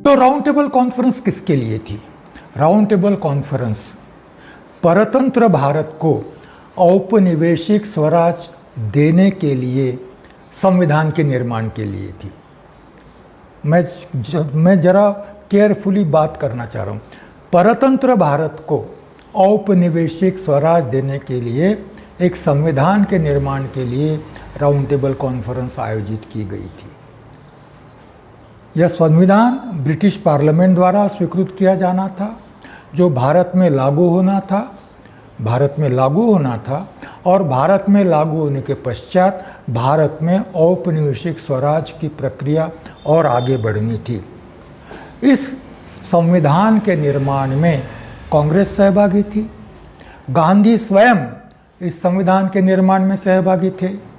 तो round table conference किसके लिए थी? राउंड टेबल कॉन्फ्रेंस परतंत्र भारत को औपनिवेशिक स्वराज देने के लिए, संविधान के निर्माण के लिए थी। मैं जरा केयरफुली बात करना चाह रहा हूँ। परतंत्र भारत को औपनिवेशिक स्वराज देने के लिए एक संविधान के निर्माण के लिए राउंड टेबल कॉन्फ्रेंस आयोजित की गई थी। यह संविधान ब्रिटिश पार्लियामेंट द्वारा स्वीकृत किया जाना था, जो भारत में लागू होना था और भारत में लागू होने के पश्चात भारत में औपनिवेशिक स्वराज की प्रक्रिया और आगे बढ़नी थी। इस संविधान के निर्माण में कांग्रेस सहभागी थी। गांधी स्वयं इस संविधान के निर्माण में सहभागी थे।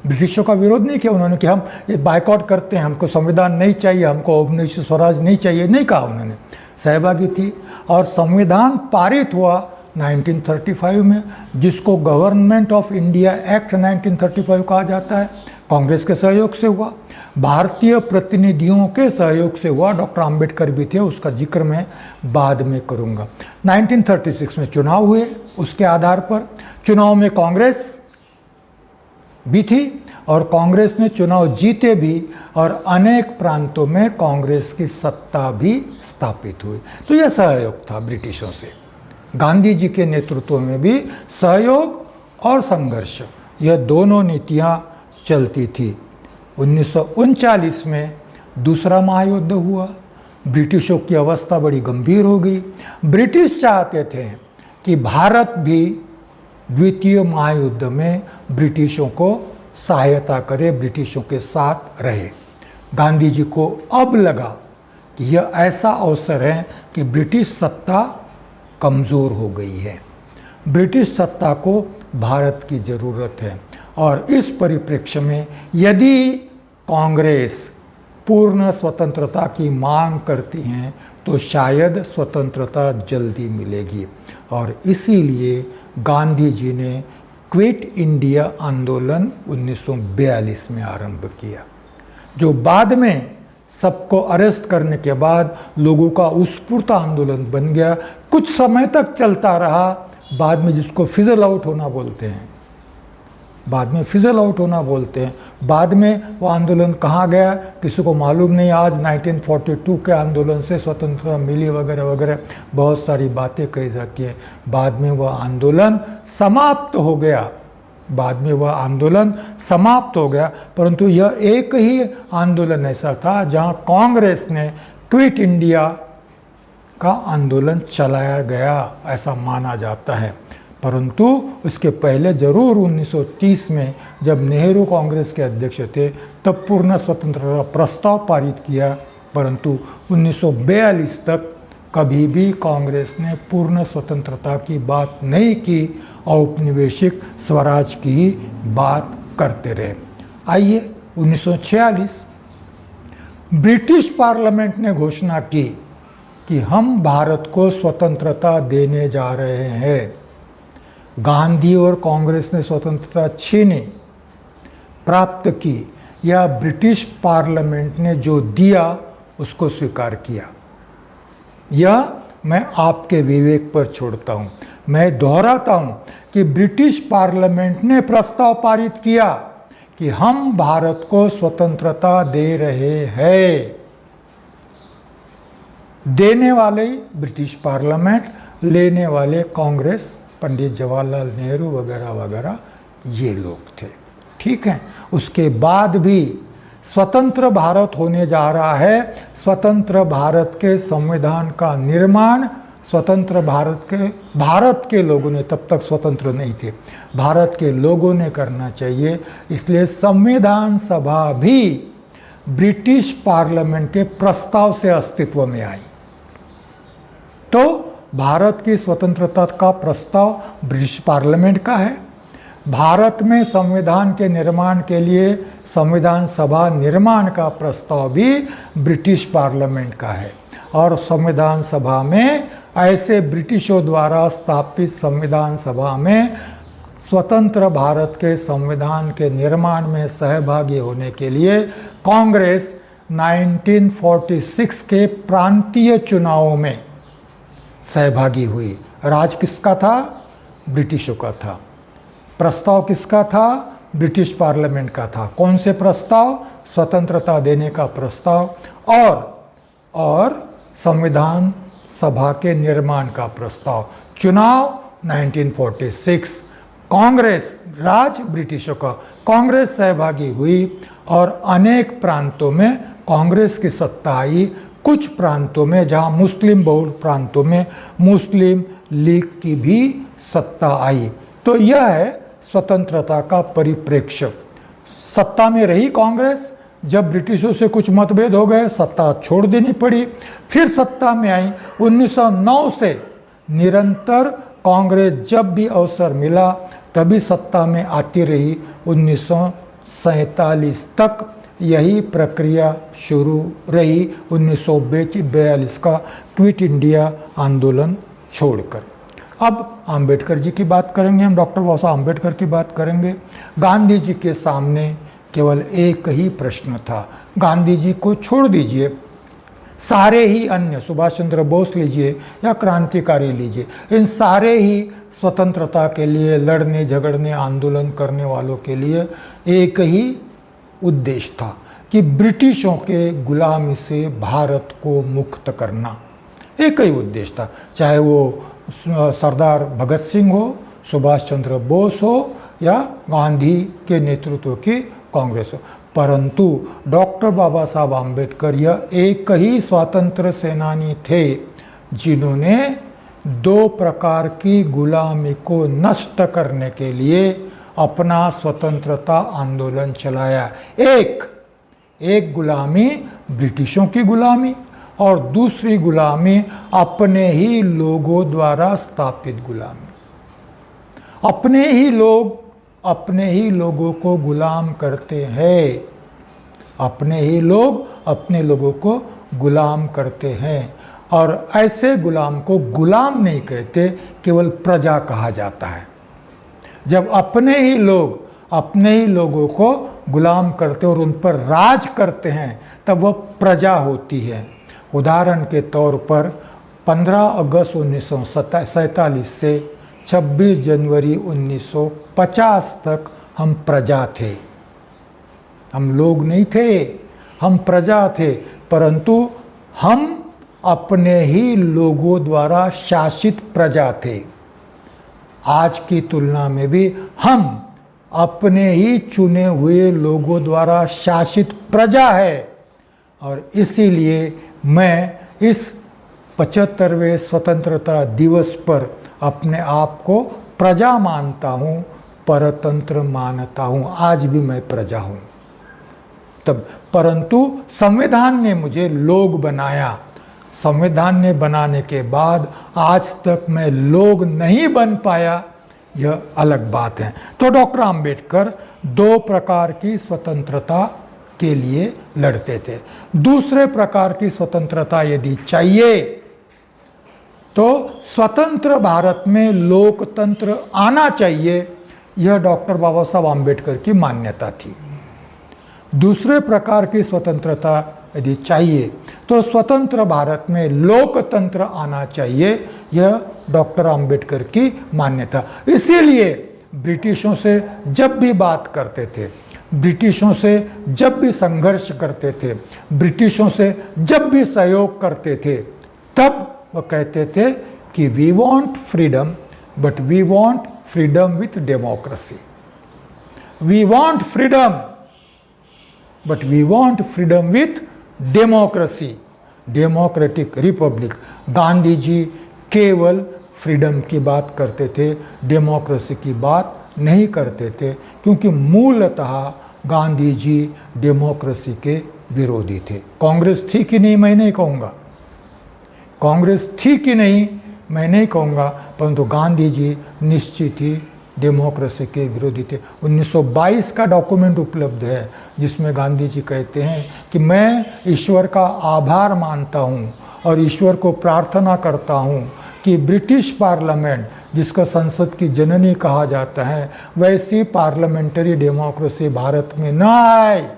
ब्रिटिशों का विरोध नहीं किया उन्होंने कि हम ये बायकॉट करते हैं, हमको संविधान नहीं चाहिए, हमको औपनिवेशिक स्वराज नहीं चाहिए, नहीं कहा उन्होंने। सहभागी थी और संविधान पारित हुआ 1935 में, जिसको गवर्नमेंट ऑफ इंडिया एक्ट 1935 कहा जाता है। कांग्रेस के सहयोग से हुआ, भारतीय प्रतिनिधियों के सहयोग से हुआ। डॉक्टर आम्बेडकर भी थे, उसका जिक्र मैं बाद में करूंगा। 1936 में चुनाव हुए, उसके आधार पर चुनाव में कांग्रेस भी थी और कांग्रेस ने चुनाव जीते भी और अनेक प्रांतों में कांग्रेस की सत्ता भी स्थापित हुई। तो यह सहयोग था ब्रिटिशों से। गांधी जी के नेतृत्व में भी सहयोग और संघर्ष, यह दोनों नीतियां चलती थी। 1939 में दूसरा महायुद्ध हुआ। ब्रिटिशों की अवस्था बड़ी गंभीर हो गई। ब्रिटिश चाहते थे कि भारत भी द्वितीय महायुद्ध में ब्रिटिशों को सहायता करे, ब्रिटिशों के साथ रहे। गांधी जी को अब लगा कि यह ऐसा अवसर है कि ब्रिटिश सत्ता कमज़ोर हो गई है, ब्रिटिश सत्ता को भारत की ज़रूरत है। और इस परिप्रेक्ष्य में यदि कांग्रेस पूर्ण स्वतंत्रता की मांग करती हैं तो शायद स्वतंत्रता जल्दी मिलेगी। और इसीलिए गांधी जी ने क्विट इंडिया आंदोलन 1942 में आरंभ किया, जो बाद में सबको अरेस्ट करने के बाद लोगों का उत्स्फूर्त आंदोलन बन गया। कुछ समय तक चलता रहा, बाद में जिसको फिजल आउट होना बोलते हैं, बाद में वो आंदोलन कहाँ गया किसी को मालूम नहीं। आज 1942 के आंदोलन से स्वतंत्रता मिली वगैरह वगैरह बहुत सारी बातें कही जाती हैं। बाद में वह आंदोलन समाप्त हो गया, परंतु यह एक ही आंदोलन ऐसा था जहाँ कांग्रेस ने क्विट इंडिया का आंदोलन चलाया गया, ऐसा माना जाता है। परंतु उसके पहले जरूर 1930 में जब नेहरू कांग्रेस के अध्यक्ष थे तब पूर्ण स्वतंत्रता प्रस्ताव पारित किया, परंतु 1942 तक कभी भी कांग्रेस ने पूर्ण स्वतंत्रता की बात नहीं की, औपनिवेशिक स्वराज की ही बात करते रहे। आइए 1946 ब्रिटिश पार्लियामेंट ने घोषणा की कि हम भारत को स्वतंत्रता देने जा रहे हैं। गांधी और कांग्रेस ने स्वतंत्रता छीनी, प्राप्त की, या ब्रिटिश पार्लियामेंट ने जो दिया उसको स्वीकार किया। यह मैं आपके विवेक पर छोड़ता हूँ। मैं दोहराता हूँ कि ब्रिटिश पार्लियामेंट ने प्रस्ताव पारित किया कि हम भारत को स्वतंत्रता दे रहे हैं। देने वाले ब्रिटिश पार्लियामेंट, लेने वाले कांग्रेस, पंडित जवाहरलाल नेहरू वगैरह वगैरह ये लोग थे। ठीक है, उसके बाद भी स्वतंत्र भारत होने जा रहा है। स्वतंत्र भारत के संविधान का निर्माण भारत के लोगों ने, तब तक स्वतंत्र नहीं थे, भारत के लोगों ने करना चाहिए। इसलिए संविधान सभा भी ब्रिटिश पार्लियामेंट के प्रस्ताव से अस्तित्व में आई। तो भारत की स्वतंत्रता का प्रस्ताव ब्रिटिश पार्लियामेंट का है। भारत में संविधान के निर्माण के लिए संविधान सभा निर्माण का प्रस्ताव भी ब्रिटिश पार्लियामेंट का है। और संविधान सभा में, ऐसे ब्रिटिशों द्वारा स्थापित संविधान सभा में, स्वतंत्र भारत के संविधान के निर्माण में सहभागी होने के लिए कांग्रेस 1946 के प्रांतीय चुनावों में सहभागी हुई। राज किसका था? ब्रिटिशों का था। प्रस्ताव किसका था? ब्रिटिश पार्लियामेंट का था। कौन से प्रस्ताव? स्वतंत्रता देने का प्रस्ताव और संविधान सभा के निर्माण का प्रस्ताव। चुनाव 1946। कांग्रेस, राज ब्रिटिशों का, कांग्रेस सहभागी हुई और अनेक प्रांतों में कांग्रेस की सत्ता आई। कुछ प्रांतों में, जहां मुस्लिम बहुल प्रांतों में, मुस्लिम लीग की भी सत्ता आई। तो यह है स्वतंत्रता का परिप्रेक्ष्य। सत्ता में रही कांग्रेस, जब ब्रिटिशों से कुछ मतभेद हो गए सत्ता छोड़ देनी पड़ी, फिर सत्ता में आई। 1909 से निरंतर कांग्रेस जब भी अवसर मिला तभी सत्ता में आती रही। 1947 तक यही प्रक्रिया शुरू रही, 1942 का क्विट इंडिया आंदोलन छोड़कर। अब अंबेडकर जी की बात करेंगे हम, डॉक्टर बाबा साहब अंबेडकर की बात करेंगे। गांधी जी के सामने केवल एक ही प्रश्न था। गांधी जी को छोड़ दीजिए, सारे ही अन्य, सुभाष चंद्र बोस लीजिए या क्रांतिकारी लीजिए, इन सारे ही स्वतंत्रता के लिए लड़ने झगड़ने आंदोलन करने वालों के लिए एक ही उद्देश्य था कि ब्रिटिशों के गुलामी से भारत को मुक्त करना। एक ही उद्देश्य था, चाहे वो सरदार भगत सिंह हो, सुभाष चंद्र बोस हो या गांधी के नेतृत्व की कांग्रेस हो। परंतु डॉक्टर बाबा साहब आम्बेडकर यह एक ही स्वतंत्र सेनानी थे जिन्होंने दो प्रकार की गुलामी को नष्ट करने के लिए अपना स्वतंत्रता आंदोलन चलाया। एक गुलामी ब्रिटिशों की गुलामी और दूसरी गुलामी अपने ही लोगों द्वारा स्थापित गुलामी। अपने ही लोग अपने ही लोगों को गुलाम करते हैं, अपने ही लोग अपने लोगों को गुलाम करते हैं। और ऐसे गुलाम को गुलाम नहीं कहते, केवल प्रजा कहा जाता है। जब अपने ही लोग अपने ही लोगों को गुलाम करते और उन पर राज करते हैं तब वह प्रजा होती है। उदाहरण के तौर पर 15 अगस्त 1947 से 26 जनवरी 1950 तक हम प्रजा थे। हम लोग नहीं थे, हम प्रजा थे, परंतु हम अपने ही लोगों द्वारा शासित प्रजा थे। आज की तुलना में भी हम अपने ही चुने हुए लोगों द्वारा शासित प्रजा है। और इसीलिए मैं इस 75वें स्वतंत्रता दिवस पर अपने आप को प्रजा मानता हूँ, परतंत्र मानता हूँ। आज भी मैं प्रजा हूँ। तब परंतु संविधान ने मुझे लोग बनाया। संविधान ने बनाने के बाद आज तक मैं लोग नहीं बन पाया, यह अलग बात है। तो डॉक्टर आम्बेडकर दो प्रकार की स्वतंत्रता के लिए लड़ते थे। दूसरे प्रकार की स्वतंत्रता यदि चाहिए तो स्वतंत्र भारत में लोकतंत्र आना चाहिए, यह डॉक्टर बाबा साहब आम्बेडकर की मान्यता थी। दूसरे प्रकार की स्वतंत्रता यदि चाहिए तो स्वतंत्र भारत में लोकतंत्र आना चाहिए, यह डॉक्टर आम्बेडकर की मान्यता। इसीलिए ब्रिटिशों से जब भी बात करते थे, ब्रिटिशों से जब भी संघर्ष करते थे, ब्रिटिशों से जब भी सहयोग करते थे, तब वह कहते थे कि we want freedom but we want freedom with democracy. We want freedom but we want freedom with democracy, democratic republic. Gandhi ji केवल फ्रीडम की बात करते थे, डेमोक्रेसी की बात नहीं करते थे, क्योंकि मूलतः गांधी जी डेमोक्रेसी के विरोधी थे। कांग्रेस थी कि नहीं मैं नहीं कहूँगा, कांग्रेस थी कि नहीं मैं नहीं कहूँगा, परंतु गांधी जी निश्चित ही डेमोक्रेसी के विरोधी थे। 1922 का डॉक्यूमेंट उपलब्ध है जिसमें गांधी जी कहते हैं कि मैं ईश्वर का आभार मानता हूँ और ईश्वर को प्रार्थना करता हूँ कि ब्रिटिश पार्लियामेंट, जिसका संसद की जननी कहा जाता है, वैसी पार्लियामेंट्री डेमोक्रेसी भारत में न आए,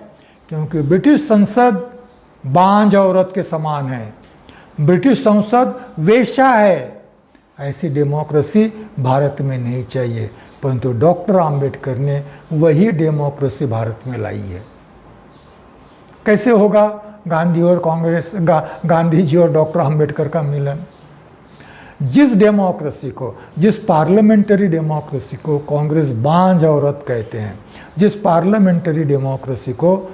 क्योंकि ब्रिटिश संसद बांझ औरत के समान है, ब्रिटिश संसद वेश्या है। ऐसी डेमोक्रेसी भारत में नहीं चाहिए, परंतु डॉक्टर आम्बेडकर ने वही डेमोक्रेसी भारत में लाई है। कैसे होगा गांधी और कांग्रेस, गांधी जी और डॉक्टर आम्बेडकर का मिलन? जिस डेमोक्रेसी को, जिस पार्लियामेंट्री डेमोक्रेसी को कांग्रेस बांझ औरत कहते हैं, जिस पार्लियामेंट्री डेमोक्रेसी को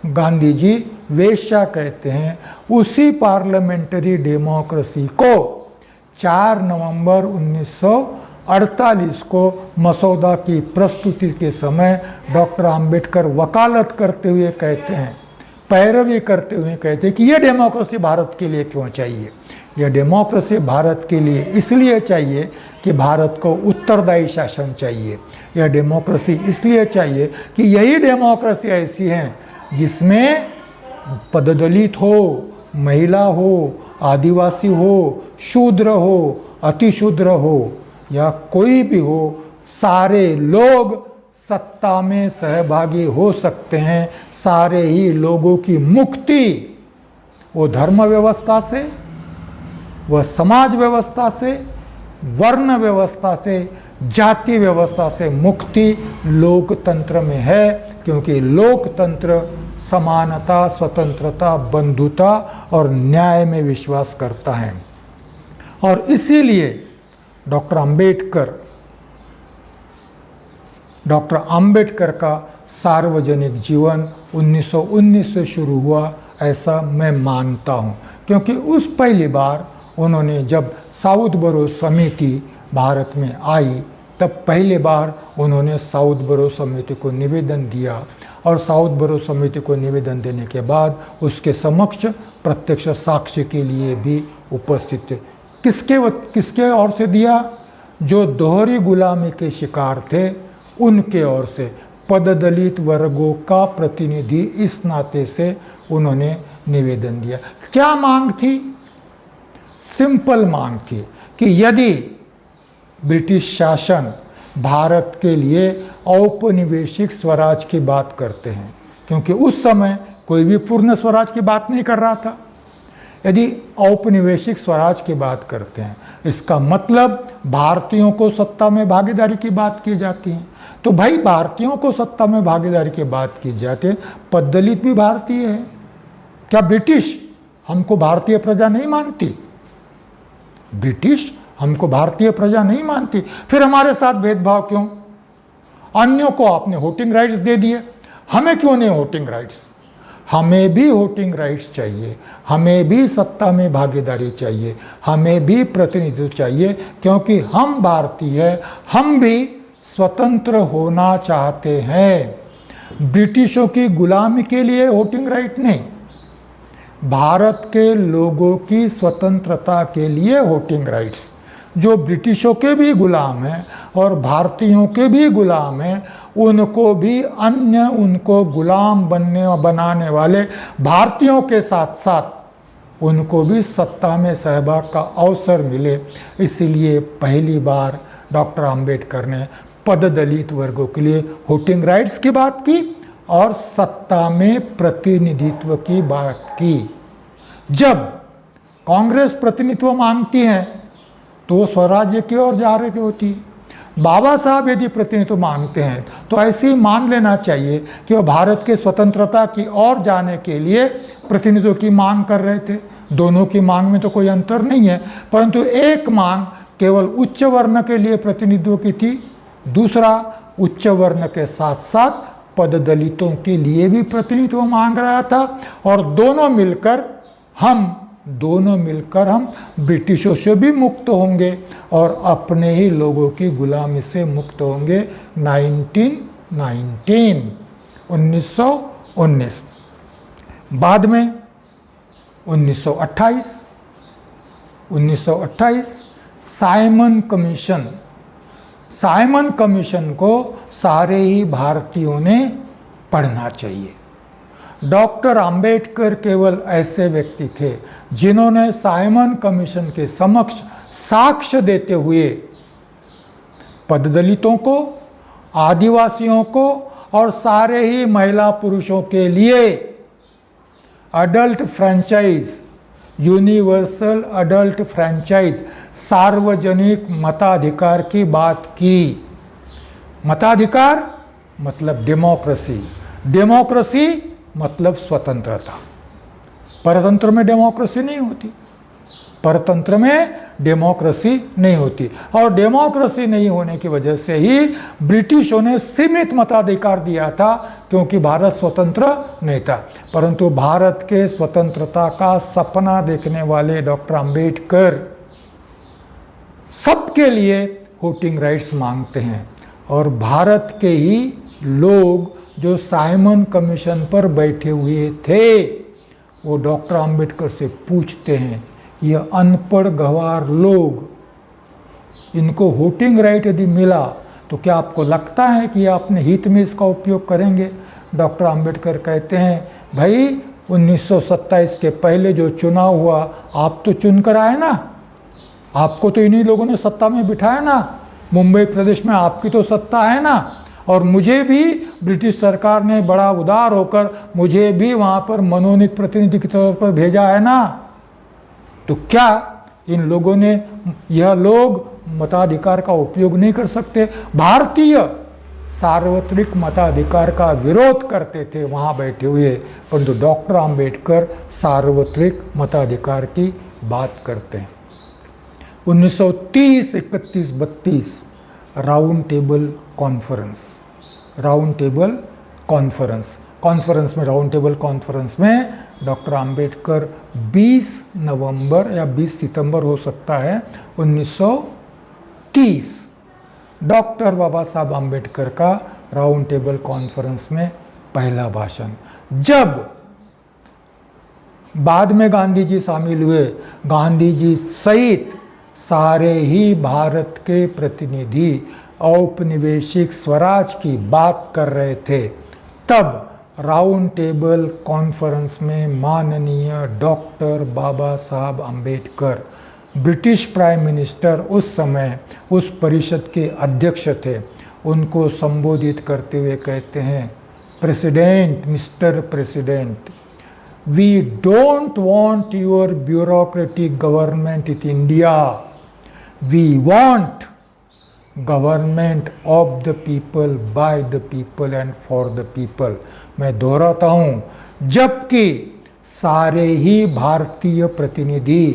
गांधी जी वेश्या कहते हैं, उसी पार्लियामेंट्री डेमोक्रेसी को 4 नवंबर 1948 को मसौदा की प्रस्तुति के समय डॉक्टर आम्बेडकर वकालत करते हुए कहते हैं, पैरवी करते हुए कहते हैं कि यह डेमोक्रेसी भारत के लिए क्यों चाहिए। यह डेमोक्रेसी भारत के लिए इसलिए चाहिए कि भारत को उत्तरदायी शासन चाहिए। यह डेमोक्रेसी इसलिए चाहिए कि यही डेमोक्रेसी ऐसी है जिसमें पददलित हो, महिला हो, आदिवासी हो, शूद्र हो, अतिशूद्र हो या कोई भी हो, सारे लोग सत्ता में सहभागी हो सकते हैं। सारे ही लोगों की मुक्ति, वो धर्म व्यवस्था से, वह समाज व्यवस्था से, वर्ण व्यवस्था से, जाति व्यवस्था से मुक्ति लोकतंत्र में है, क्योंकि लोकतंत्र समानता, स्वतंत्रता, बंधुता और न्याय में विश्वास करता है। और इसीलिए डॉक्टर आम्बेडकर का सार्वजनिक जीवन 1919 से शुरू हुआ, ऐसा मैं मानता हूँ। क्योंकि उस पहली बार उन्होंने, जब साउथ बरो समिति भारत में आई, तब पहली बार उन्होंने साउथ बरो समिति को निवेदन दिया, और साउथ बरो समिति को निवेदन देने के बाद उसके समक्ष प्रत्यक्ष साक्ष्य के लिए भी उपस्थित थे। किसके ओर से दिया? जो दोहरी गुलामी के शिकार थे उनके ओर से, पददलित वर्गों का प्रतिनिधि इस नाते से उन्होंने निवेदन दिया। क्या मांग थी? सिंपल मांग थी कि यदि ब्रिटिश शासन भारत के लिए औपनिवेशिक स्वराज की बात करते हैं, क्योंकि उस समय कोई भी पूर्ण स्वराज की बात नहीं कर रहा था, यदि औपनिवेशिक स्वराज की बात करते हैं, इसका मतलब भारतीयों को सत्ता में भागीदारी की बात की जाती है। तो भाई, भारतीयों को सत्ता में भागीदारी की बात की जाती है, पददलित भी भारतीय है। क्या ब्रिटिश हमको भारतीय प्रजा नहीं मानती? ब्रिटिश हमको भारतीय प्रजा नहीं मानती, फिर हमारे साथ भेदभाव क्यों? अन्यों को आपने वोटिंग राइट्स दे दिए, हमें क्यों नहीं वोटिंग राइट्स? हमें भी वोटिंग राइट्स चाहिए, हमें भी सत्ता में भागीदारी चाहिए, हमें भी प्रतिनिधित्व चाहिए, क्योंकि हम भारतीय हैं, हम भी स्वतंत्र होना चाहते हैं। ब्रिटिशों की गुलामी के लिए वोटिंग राइट नहीं, भारत के लोगों की स्वतंत्रता के लिए वोटिंग राइट्स। जो ब्रिटिशों के भी गुलाम हैं और भारतीयों के भी गुलाम हैं, उनको भी अन्य उनको गुलाम बनाने वाले भारतीयों के साथ साथ उनको भी सत्ता में सहभाग का अवसर मिले। इसलिए पहली बार डॉक्टर आम्बेडकर ने पददलित वर्गों के लिए वोटिंग राइट्स की बात की और सत्ता में प्रतिनिधित्व की बात की। जब कांग्रेस प्रतिनिधित्व मांगती है तो वो स्वराज्य की ओर जा रही होती। बाबा साहब यदि प्रतिनिधित्व मांगते हैं तो ऐसे ही मान लेना चाहिए कि वो भारत के स्वतंत्रता की ओर जाने के लिए प्रतिनिधित्व की मांग कर रहे थे। दोनों की मांग में तो कोई अंतर नहीं है, परंतु एक मांग केवल उच्च वर्ण के लिए प्रतिनिधित्व की थी, दूसरा उच्च वर्ण के साथ साथ पददलितों के लिए भी प्रतिनिधित्व मांग रहा था। और दोनों मिलकर हम ब्रिटिशों से भी मुक्त होंगे और अपने ही लोगों की गुलामी से मुक्त होंगे। 1919 बाद में 1928 साइमन कमीशन को सारे ही भारतीयों ने पढ़ना चाहिए। डॉक्टर आम्बेडकर केवल ऐसे व्यक्ति थे जिन्होंने साइमन कमीशन के समक्ष साक्ष्य देते हुए पददलितों को, आदिवासियों को और सारे ही महिला पुरुषों के लिए adult franchise, universal adult franchise, सार्वजनिक मताधिकार की बात की। मताधिकार मतलब डेमोक्रेसी, डेमोक्रेसी मतलब स्वतंत्रता। परतंत्र में डेमोक्रेसी नहीं होती, परतंत्र में डेमोक्रेसी नहीं होती। और डेमोक्रेसी नहीं होने की वजह से ही ब्रिटिशों ने सीमित मताधिकार दिया था, क्योंकि भारत स्वतंत्र नहीं था। परंतु भारत के स्वतंत्रता का सपना देखने वाले डॉक्टर अंबेडकर सबके लिए वोटिंग राइट्स मांगते हैं। और भारत के ही लोग जो साइमन कमीशन पर बैठे हुए थे, वो डॉक्टर अंबेडकर से पूछते हैं, ये अनपढ़ गंवार लोग, इनको वोटिंग राइट यदि मिला तो क्या आपको लगता है कि ये अपने हित में इसका उपयोग करेंगे? डॉक्टर अंबेडकर कहते हैं, भाई 1927 के पहले जो चुनाव हुआ, आप तो चुनकर आए ना, आपको तो इन्हीं लोगों ने सत्ता में बिठाया ना, मुंबई प्रदेश में आपकी तो सत्ता है ना, और मुझे भी ब्रिटिश सरकार ने बड़ा उदार होकर मुझे भी वहाँ पर मनोनीत प्रतिनिधि के तौर पर भेजा है ना। तो क्या इन लोगों ने, यह लोग मताधिकार का उपयोग नहीं कर सकते? भारतीय सार्वत्रिक मताधिकार का विरोध करते थे वहाँ बैठे हुए, परंतु डॉक्टर अंबेडकर सार्वत्रिक मताधिकार की बात करते हैं। 1930, 31, 32 round table conference, round table conference में, राउंड टेबल कॉन्फ्रेंस में डॉक्टर अंबेडकर 20 नवंबर या 20 सितंबर हो सकता है 1930, डॉक्टर बाबा साहब अंबेडकर का राउंड टेबल कॉन्फ्रेंस में पहला भाषण। जब बाद में गांधी जी शामिल हुए, गांधी जी सहित सारे ही भारत के प्रतिनिधि औपनिवेशिक स्वराज की बात कर रहे थे, तब राउंड टेबल कॉन्फ्रेंस में माननीय डॉक्टर बाबा साहब अंबेडकर, ब्रिटिश प्राइम मिनिस्टर उस समय उस परिषद के अध्यक्ष थे, उनको संबोधित करते हुए कहते हैं, president, mister president, we don't want your bureaucratic government in India, we want government of the people, by the people and for the people. मैं दोहराता हूँ, जबकि सारे ही भारतीय प्रतिनिधि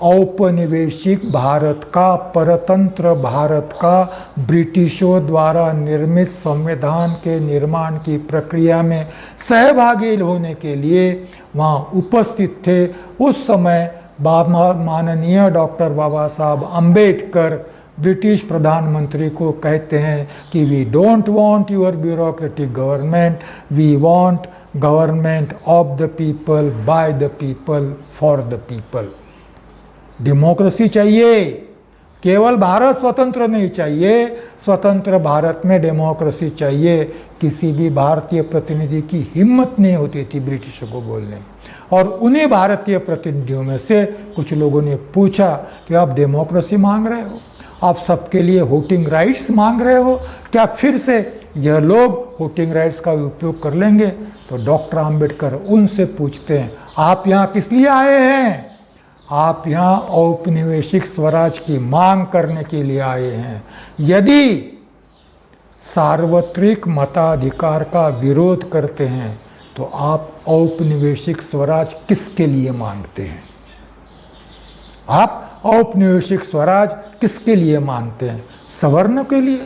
औपनिवेशिक भारत का, परतंत्र भारत का ब्रिटिशों द्वारा निर्मित संविधान के निर्माण की प्रक्रिया में सहभागी होने के लिए वहाँ उपस्थित थे, उस समय माननीय डॉक्टर बाबा साहब अंबेडकर ब्रिटिश प्रधानमंत्री को कहते हैं कि we don't want your bureaucratic government, we want government of the people, by the people, for the people. Democracy चाहिए, केवल भारत स्वतंत्र नहीं चाहिए, स्वतंत्र भारत में डेमोक्रेसी चाहिए। किसी भी भारतीय प्रतिनिधि की हिम्मत नहीं होती थी ब्रिटिशों को बोलने। और उन्हीं भारतीय प्रतिनिधियों में से कुछ लोगों ने पूछा कि आप डेमोक्रेसी मांग रहे हो, आप सबके लिए वोटिंग राइट्स मांग रहे हो, क्या फिर से यह लोग वोटिंग राइट्स का उपयोग कर लेंगे? तो डॉक्टर अंबेडकर उनसे पूछते हैं, आप यहाँ किस लिए आए हैं? आप यहाँ औपनिवेशिक स्वराज की मांग करने के लिए आए हैं। यदि सार्वत्रिक मताधिकार का विरोध करते हैं तो आप औपनिवेशिक स्वराज किसके लिए मांगते हैं? आप औपनिवेशिक स्वराज किसके लिए मानते हैं? सवर्णों के लिए,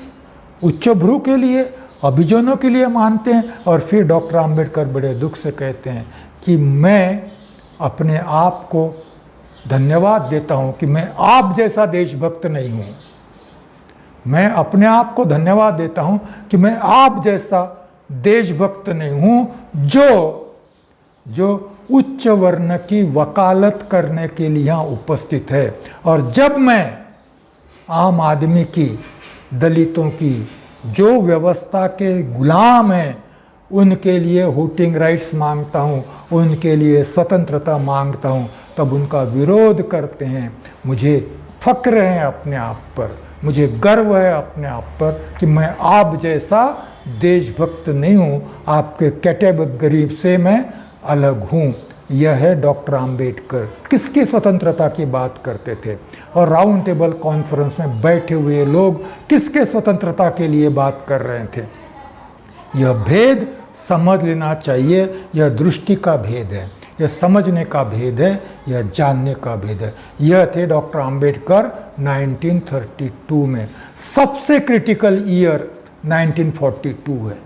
उच्च भ्रू के लिए, अभिजनों के लिए मानते हैं। और फिर डॉक्टर अंबेडकर बड़े दुख से कहते हैं कि मैं अपने आप को धन्यवाद देता हूं कि मैं आप जैसा देशभक्त नहीं हूं। मैं अपने आप को धन्यवाद देता हूं कि मैं आप जैसा देशभक्त नहीं हूं जो उच्च वर्ण की वकालत करने के लिए यहाँ उपस्थित है। और जब मैं आम आदमी की, दलितों की, जो व्यवस्था के गुलाम हैं, उनके लिए वोटिंग राइट्स मांगता हूँ, उनके लिए स्वतंत्रता मांगता हूँ, तब उनका विरोध करते हैं। मुझे फक्र है अपने आप पर, मुझे गर्व है अपने आप पर कि मैं आप जैसा देशभक्त नहीं हूँ, आपके कैटेगरी से मैं अलग हूँ। यह है डॉक्टर आम्बेडकर किसकी स्वतंत्रता की बात करते थे, और राउंड टेबल कॉन्फ्रेंस में बैठे हुए लोग किसके स्वतंत्रता के लिए बात कर रहे थे। यह भेद समझ लेना चाहिए। यह दृष्टि का भेद है, यह समझने का भेद है, यह जानने का भेद है। यह थे डॉक्टर आम्बेडकर 1932 में। सबसे क्रिटिकल ईयर 1942 है,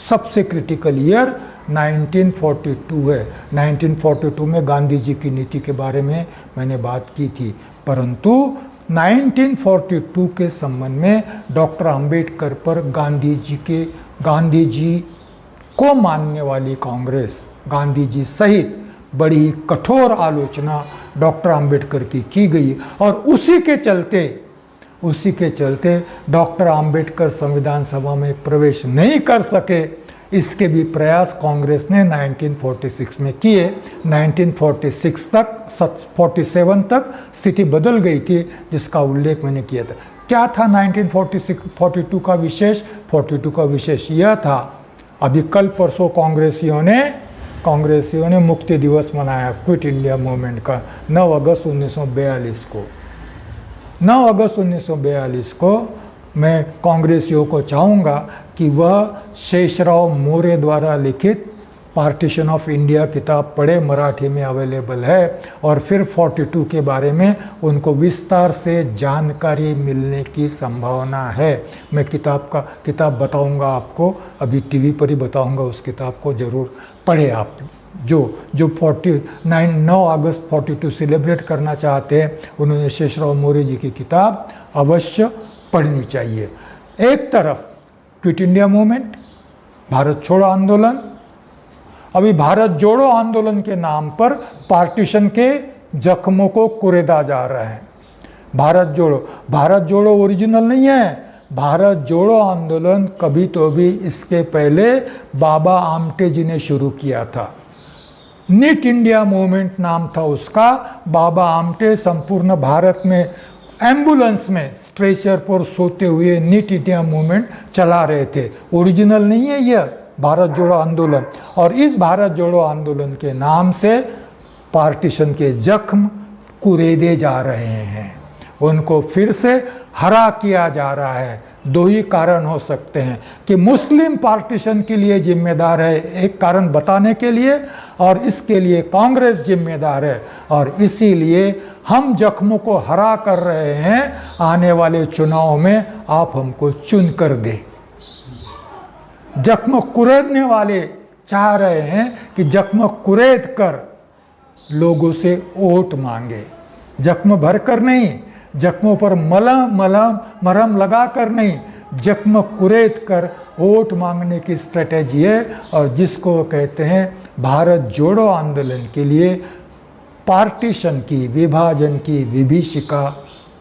सबसे क्रिटिकल ईयर 1942 है। 1942 में गांधी जी की नीति के बारे में मैंने बात की थी, परंतु 1942 के संबंध में डॉक्टर आम्बेडकर पर गांधी जी को मानने वाली कांग्रेस, गांधी जी सहित बड़ी कठोर आलोचना डॉक्टर आम्बेडकर की गई, और उसी के चलते डॉक्टर आम्बेडकर संविधान सभा में प्रवेश नहीं कर सके। इसके भी प्रयास कांग्रेस ने 1946 में किए। 1946 तक 47 तक स्थिति बदल गई थी, जिसका उल्लेख मैंने किया था। क्या था 1942 का विशेष? 42 का विशेष यह था, अभी कल परसों कांग्रेसियों ने मुक्ति दिवस मनाया, क्विट इंडिया मूवमेंट का, 9 अगस्त 1942 को। 9 अगस्त 1942 को मैं कांग्रेसियों को चाहूँगा कि वह शेषराव मोरे द्वारा लिखित पार्टीशन ऑफ इंडिया किताब पढ़े, मराठी में अवेलेबल है, और फिर 42 के बारे में उनको विस्तार से जानकारी मिलने की संभावना है। मैं किताब बताऊंगा आपको, अभी टीवी पर ही बताऊंगा, उस किताब को ज़रूर पढ़े आप। जो 9 अगस्त 42 सेलिब्रेट करना चाहते हैं, उन्होंने शेषराव मोरे जी की किताब अवश्य पढ़नी चाहिए। एक तरफ क्विट इंडिया मूवमेंट, भारत छोड़ो आंदोलन, अभी भारत जोड़ो आंदोलन के नाम पर पार्टीशन के जख्मों को कुरेदा जा रहा है। भारत जोड़ो ओरिजिनल नहीं है। भारत जोड़ो आंदोलन कभी तो भी इसके पहले बाबा आमटे जी ने शुरू किया था। नीट इंडिया मूवमेंट नाम था उसका। बाबा आमटे संपूर्ण भारत में एम्बुलेंस में स्ट्रेचर पर सोते हुए नीट इंडिया मूवमेंट चला रहे थे। ओरिजिनल नहीं है यह भारत जोड़ो आंदोलन। और इस भारत जोड़ो आंदोलन के नाम से पार्टीशन के जख्म कुरेदे जा रहे हैं, उनको फिर से हरा किया जा रहा है। दो ही कारण हो सकते हैं कि मुस्लिम पार्टीशन के लिए जिम्मेदार है, एक कारण बताने के लिए, और इसके लिए कांग्रेस जिम्मेदार है, और इसीलिए हम जख्मों को हरा कर रहे हैं। आने वाले चुनाव में आप हमको चुन कर दे। जख्म कुरेदने वाले चाह रहे हैं कि जख्म कुरेद कर लोगों से वोट मांगे, जख्म भर कर नहीं, जख्मों पर मरहम लगा कर नहीं, जख्म कुरेद कर वोट मांगने की स्ट्रेटेजी है। और जिसको कहते हैं भारत जोड़ो आंदोलन के लिए पार्टीशन की, विभाजन की विभीषिका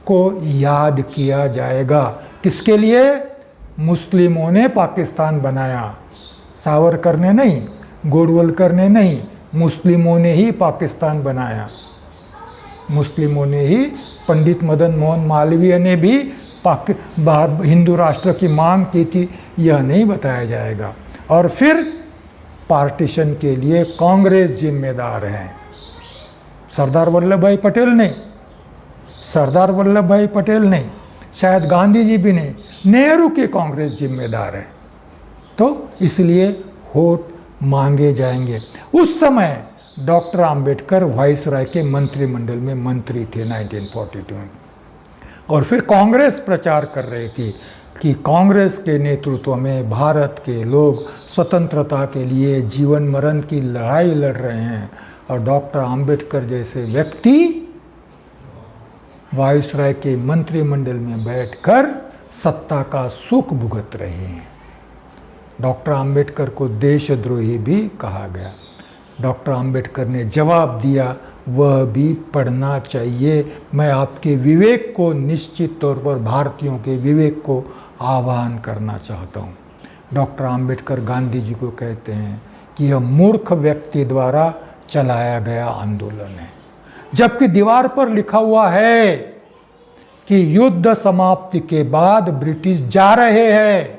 को याद किया जाएगा। किसके लिए? मुस्लिमों ने पाकिस्तान बनाया, सावरकर ने नहीं, गोडवलकर ने नहीं, मुस्लिमों ने ही पाकिस्तान बनाया। मुस्लिमों ने ही, पंडित मदन मोहन मालवीय ने भी हिंदू राष्ट्र की मांग की थी, यह नहीं बताया जाएगा। और फिर पार्टीशन के लिए कांग्रेस जिम्मेदार है, सरदार वल्लभ भाई पटेल नहीं, शायद गांधी जी भी नहीं, नेहरू की कांग्रेस जिम्मेदार है। तो इसलिए वोट मांगे जाएंगे। उस समय डॉक्टर आम्बेडकर वाइसराय के मंत्रिमंडल में मंत्री थे 1942 में, और फिर कांग्रेस प्रचार कर रही थी कि कांग्रेस के नेतृत्व में भारत के लोग स्वतंत्रता के लिए जीवन मरण की लड़ाई लड़ रहे हैं, और डॉक्टर आम्बेडकर जैसे व्यक्ति वाइसराय के मंत्रिमंडल में बैठकर सत्ता का सुख भुगत रहे हैं। डॉक्टर आम्बेडकर को देशद्रोही भी कहा गया। डॉक्टर आम्बेडकर ने जवाब दिया, वह भी पढ़ना चाहिए। मैं आपके विवेक को, निश्चित तौर पर भारतीयों के विवेक को आह्वान करना चाहता हूँ। डॉक्टर आम्बेडकर गांधी जी को कहते हैं कि यह मूर्ख व्यक्ति द्वारा चलाया गया आंदोलन है, जबकि दीवार पर लिखा हुआ है कि युद्ध समाप्ति के बाद ब्रिटिश जा रहे हैं।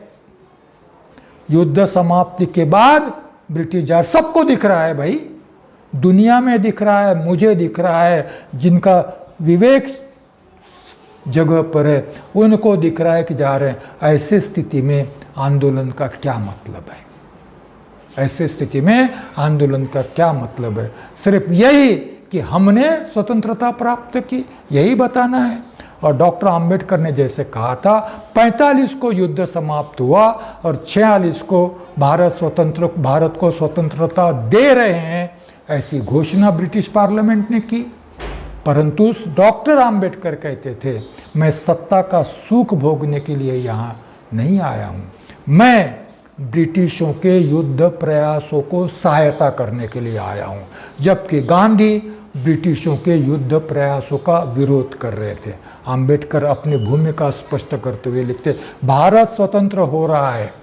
युद्ध समाप्ति के बाद ब्रिटिश जा, सबको दिख रहा है भाई, दुनिया में दिख रहा है, मुझे दिख रहा है, जिनका विवेक जगह पर है उनको दिख रहा है कि जा रहे हैं। ऐसी स्थिति में आंदोलन का क्या मतलब है? ऐसी स्थिति में आंदोलन का क्या मतलब है? सिर्फ यही कि हमने स्वतंत्रता प्राप्त की, यही बताना है। और डॉक्टर आम्बेडकर ने जैसे कहा था, 45 को युद्ध समाप्त हुआ और 46 को भारत को स्वतंत्रता दे रहे हैं, ऐसी घोषणा ब्रिटिश पार्लियामेंट ने की। परंतु डॉक्टर आम्बेडकर कहते थे, मैं सत्ता का सुख भोगने के लिए यहाँ नहीं आया हूँ, मैं ब्रिटिशों के युद्ध प्रयासों को सहायता करने के लिए आया हूँ। जबकि गांधी ब्रिटिशों के युद्ध प्रयासों का विरोध कर रहे थे। आम्बेडकर अपनी भूमिका स्पष्ट करते हुए लिखते, भारत स्वतंत्र हो रहा है,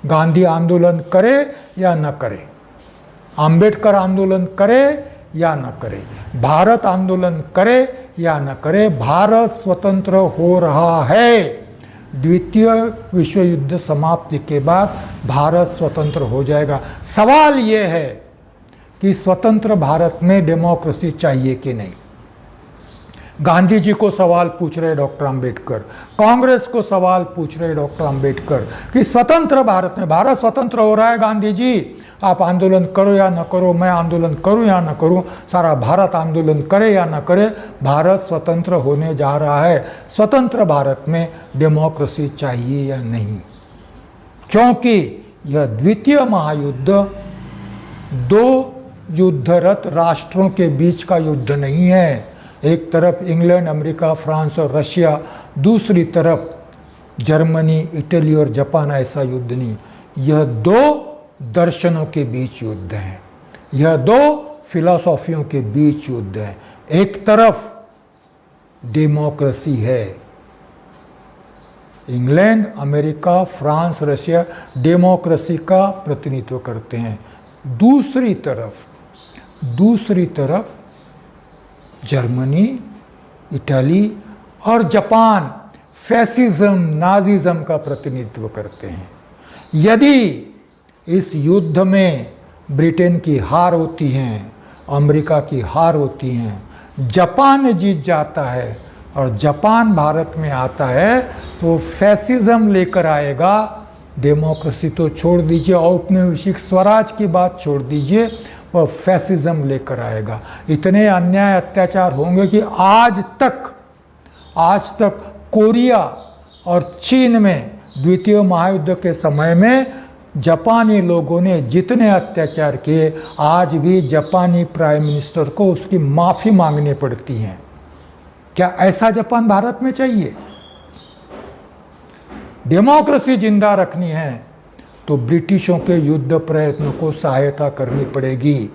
गांधी आंदोलन करे या न करे, आम्बेडकर आंदोलन करे या न करे, भारत आंदोलन करे या न करे, भारत स्वतंत्र हो रहा है। द्वितीय विश्व युद्ध समाप्ति के बाद भारत स्वतंत्र हो जाएगा। सवाल ये है कि स्वतंत्र भारत में डेमोक्रेसी चाहिए कि नहीं। गांधी जी को सवाल पूछ रहे डॉक्टर आम्बेडकर, कांग्रेस को सवाल पूछ रहे डॉक्टर आम्बेडकर कि स्वतंत्र भारत में, भारत स्वतंत्र हो रहा है, गांधी जी आप आंदोलन करो या न करो, मैं आंदोलन करूं या न करूं, सारा भारत आंदोलन करे या न करे, भारत स्वतंत्र होने जा रहा है। स्वतंत्र भारत में डेमोक्रेसी चाहिए या नहीं? क्योंकि यह द्वितीय महायुद्ध दो युद्धरत राष्ट्रों के बीच का युद्ध नहीं है। एक तरफ इंग्लैंड, अमेरिका, फ्रांस और रशिया, दूसरी तरफ जर्मनी, इटली और जापान, ऐसा युद्ध नहीं। यह दो दर्शनों के बीच युद्ध है, यह दो फिलॉसफियों के बीच युद्ध है। एक तरफ डेमोक्रेसी है, England, America, France, Russia democracy का प्रतिनिधित्व करते हैं। दूसरी तरफ जर्मनी, इटली और जापान फैसिज्म, नाजिज्म का प्रतिनिधित्व करते हैं। यदि इस युद्ध में ब्रिटेन की हार होती है, अमेरिका की हार होती है, जापान जीत जाता है और जापान भारत में आता है, तो फैसिज्म लेकर आएगा। डेमोक्रेसी तो छोड़ दीजिए, औपनिवेशिक स्वराज की बात छोड़ दीजिए, वह फैसिज्म लेकर आएगा। इतने अन्याय अत्याचार होंगे कि आज तक कोरिया और चीन में द्वितीय महायुद्ध के समय में जापानी लोगों ने जितने अत्याचार किए, आज भी जापानी प्राइम मिनिस्टर को उसकी माफ़ी मांगनी पड़ती है। क्या ऐसा जापान भारत में चाहिए? डेमोक्रेसी जिंदा रखनी है तो ब्रिटिशों के युद्ध प्रयत्नों को सहायता करनी पड़ेगी।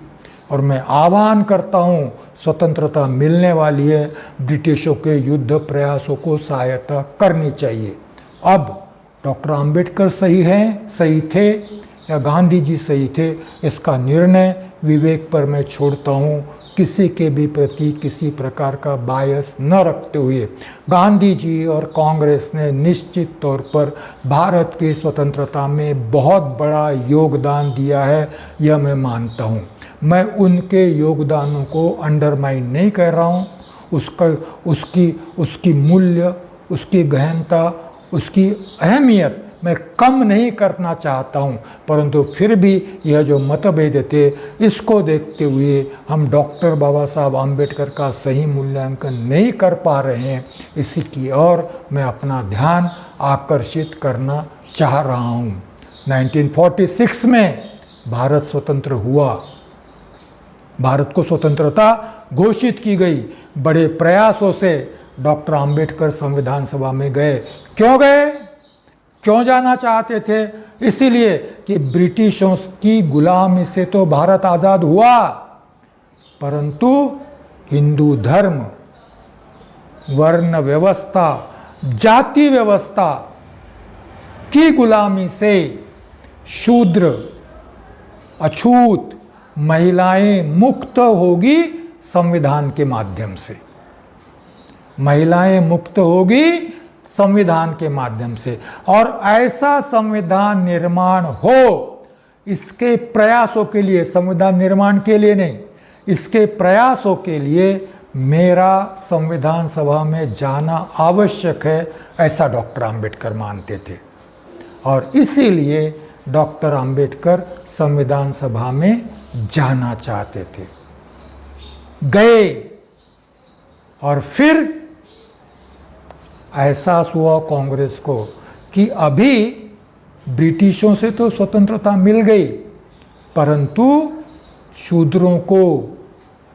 और मैं आह्वान करता हूँ, स्वतंत्रता मिलने वाली है, ब्रिटिशों के युद्ध प्रयासों को सहायता करनी चाहिए। अब डॉक्टर आम्बेडकर सही थे या गांधी जी सही थे, इसका निर्णय विवेक पर मैं छोड़ता हूँ, किसी के भी प्रति किसी प्रकार का बायस न रखते हुए। गांधी जी और कांग्रेस ने निश्चित तौर पर भारत की स्वतंत्रता में बहुत बड़ा योगदान दिया है, यह मैं मानता हूँ। मैं उनके योगदानों को अंडरमाइन नहीं कर रहा हूँ, उसकी मूल्य, उसकी गहनता, उसकी अहमियत मैं कम नहीं करना चाहता हूँ, परंतु फिर भी यह जो मतभेद थे, इसको देखते हुए हम डॉक्टर बाबा साहब आम्बेडकर का सही मूल्यांकन नहीं कर पा रहे हैं। इसी की ओर मैं अपना ध्यान आकर्षित करना चाह रहा हूँ। 1946 में भारत स्वतंत्र हुआ, भारत को स्वतंत्रता घोषित की गई। बड़े प्रयासों से डॉक्टर आम्बेडकर संविधान सभा में गए। क्यों गए? क्यों जाना चाहते थे? इसीलिए कि ब्रिटिशों की गुलामी से तो भारत आज़ाद हुआ, परंतु हिंदू धर्म, वर्ण व्यवस्था, जाति व्यवस्था की गुलामी से शूद्र, अछूत महिलाएं मुक्त होगी संविधान के माध्यम से। महिलाएं मुक्त होगी संविधान के माध्यम से, और ऐसा संविधान निर्माण हो, इसके प्रयासों के लिए, संविधान निर्माण के लिए नहीं, इसके प्रयासों के लिए मेरा संविधान सभा में जाना आवश्यक है, ऐसा डॉक्टर आम्बेडकर मानते थे। और इसीलिए डॉक्टर आम्बेडकर संविधान सभा में जाना चाहते थे। गए और फिर एहसास हुआ कांग्रेस को कि अभी ब्रिटिशों से तो स्वतंत्रता मिल गई, परंतु शूद्रों को,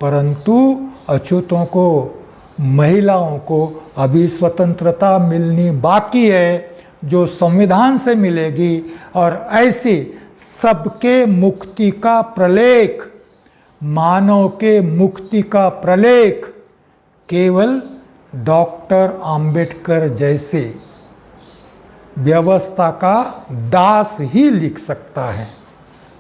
परंतु अछूतों को, महिलाओं को अभी स्वतंत्रता मिलनी बाकी है, जो संविधान से मिलेगी। और ऐसी सबके मुक्ति का प्रलेख, मानव के मुक्ति का प्रलेख केवल डॉक्टर आम्बेडकर जैसे व्यवस्था का दास ही लिख सकता है।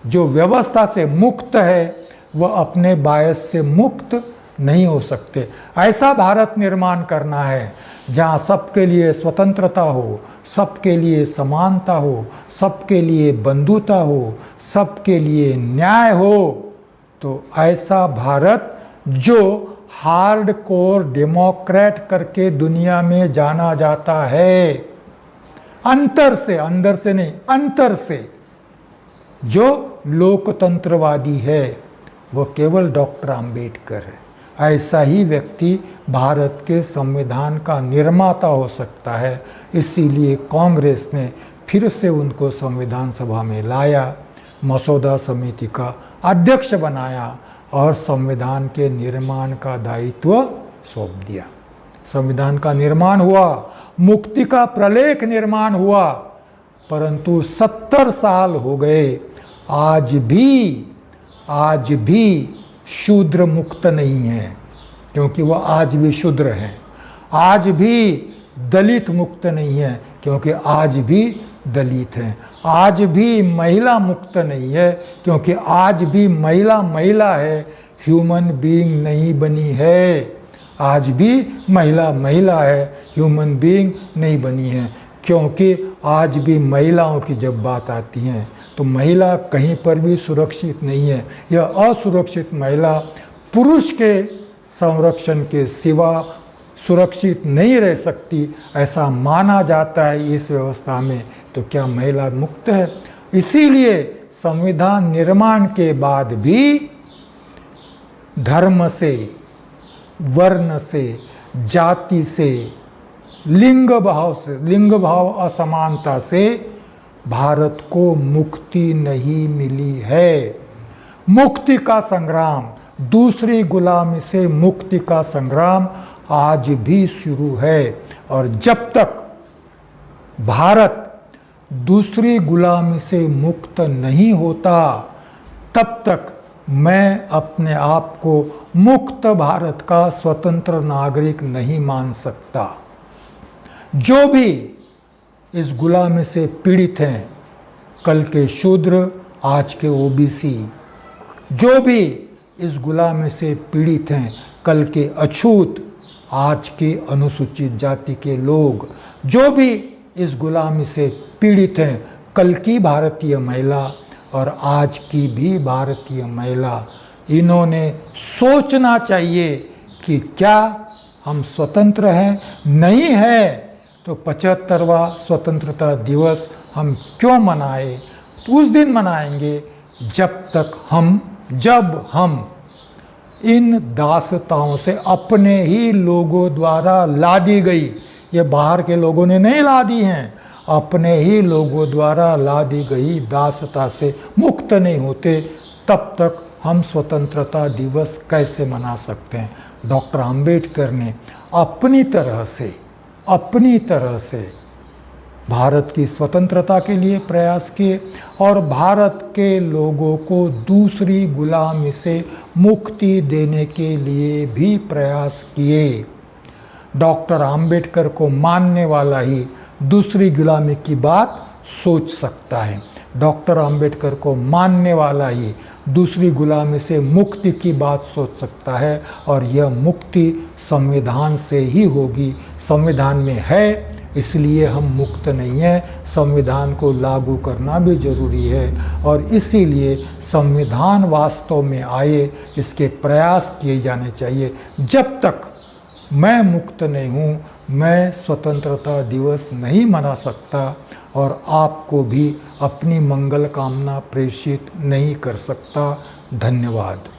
जो व्यवस्था से मुक्त है वह अपने बायस से मुक्त नहीं हो सकते। ऐसा भारत निर्माण करना है जहाँ सबके लिए स्वतंत्रता हो, सबके लिए समानता हो, सबके लिए बंधुता हो, सबके लिए न्याय हो। तो ऐसा भारत जो हार्ड कोर डेमोक्रेट करके दुनिया में जाना जाता है, अंतर से, अंदर से नहीं, अंतर से जो लोकतंत्रवादी है, वो केवल डॉक्टर आम्बेडकर है। ऐसा ही व्यक्ति भारत के संविधान का निर्माता हो सकता है। इसीलिए कांग्रेस ने फिर से उनको संविधान सभा में लाया, मसौदा समिति का अध्यक्ष बनाया और संविधान के निर्माण का दायित्व सौंप दिया। संविधान का निर्माण हुआ, मुक्ति का प्रलेख निर्माण हुआ, परंतु 70 साल हो गए, आज भी शूद्र मुक्त नहीं है, क्योंकि वह आज भी शूद्र हैं। आज भी दलित मुक्त नहीं है, क्योंकि आज भी दलित हैं। आज भी महिला मुक्त नहीं है, क्योंकि आज भी महिला महिला है, ह्यूमन बीइंग नहीं बनी है। आज भी महिला महिला है, ह्यूमन बीइंग नहीं बनी है। क्योंकि आज भी महिलाओं की जब बात आती है तो महिला कहीं पर भी सुरक्षित नहीं है। यह असुरक्षित महिला पुरुष के संरक्षण के सिवा सुरक्षित नहीं रह सकती, ऐसा माना जाता है इस व्यवस्था में। तो क्या महिला मुक्त है? इसीलिए संविधान निर्माण के बाद भी धर्म से, वर्ण से, जाति से, लिंग भाव असमानता से भारत को मुक्ति नहीं मिली है। मुक्ति का संग्राम, दूसरी गुलामी से मुक्ति का संग्राम आज भी शुरू है। और जब तक भारत दूसरी गुलामी से मुक्त नहीं होता, तब तक मैं अपने आप को मुक्त भारत का स्वतंत्र नागरिक नहीं मान सकता। जो भी इस गुलामी से पीड़ित हैं, कल के शूद्र, आज के ओबीसी, जो भी इस गुलामी से पीड़ित हैं, कल के अछूत, आज के अनुसूचित जाति के लोग, जो भी इस गुलामी से पीड़ित हैं, कल की भारतीय महिला और आज की भी भारतीय महिला, इन्होंने सोचना चाहिए कि क्या हम स्वतंत्र हैं? नहीं है तो 75वां स्वतंत्रता दिवस हम क्यों मनाएं? उस दिन मनाएंगे जब हम इन दासताओं से अपने ही लोगों द्वारा लादी गई, ये बाहर के लोगों ने नहीं लादी हैं, अपने ही लोगों द्वारा लादी गई दासता से मुक्त नहीं होते, तब तक हम स्वतंत्रता दिवस कैसे मना सकते हैं? डॉक्टर आम्बेडकर ने अपनी तरह से भारत की स्वतंत्रता के लिए प्रयास किए और भारत के लोगों को दूसरी गुलामी से मुक्ति देने के लिए भी प्रयास किए। डॉक्टर आम्बेडकर को मानने वाला ही दूसरी गुलामी की बात सोच सकता है। डॉक्टर आम्बेडकर को मानने वाला ही दूसरी गुलामी से मुक्ति की बात सोच सकता है, और यह मुक्ति संविधान से ही होगी। संविधान में है इसलिए हम मुक्त नहीं हैं। संविधान को लागू करना भी जरूरी है और इसीलिए संविधान वास्तव में आए, इसके प्रयास किए जाने चाहिए। जब तक मैं मुक्त नहीं हूँ, मैं स्वतंत्रता दिवस नहीं मना सकता और आपको भी अपनी मंगल कामना प्रेषित नहीं कर सकता। धन्यवाद।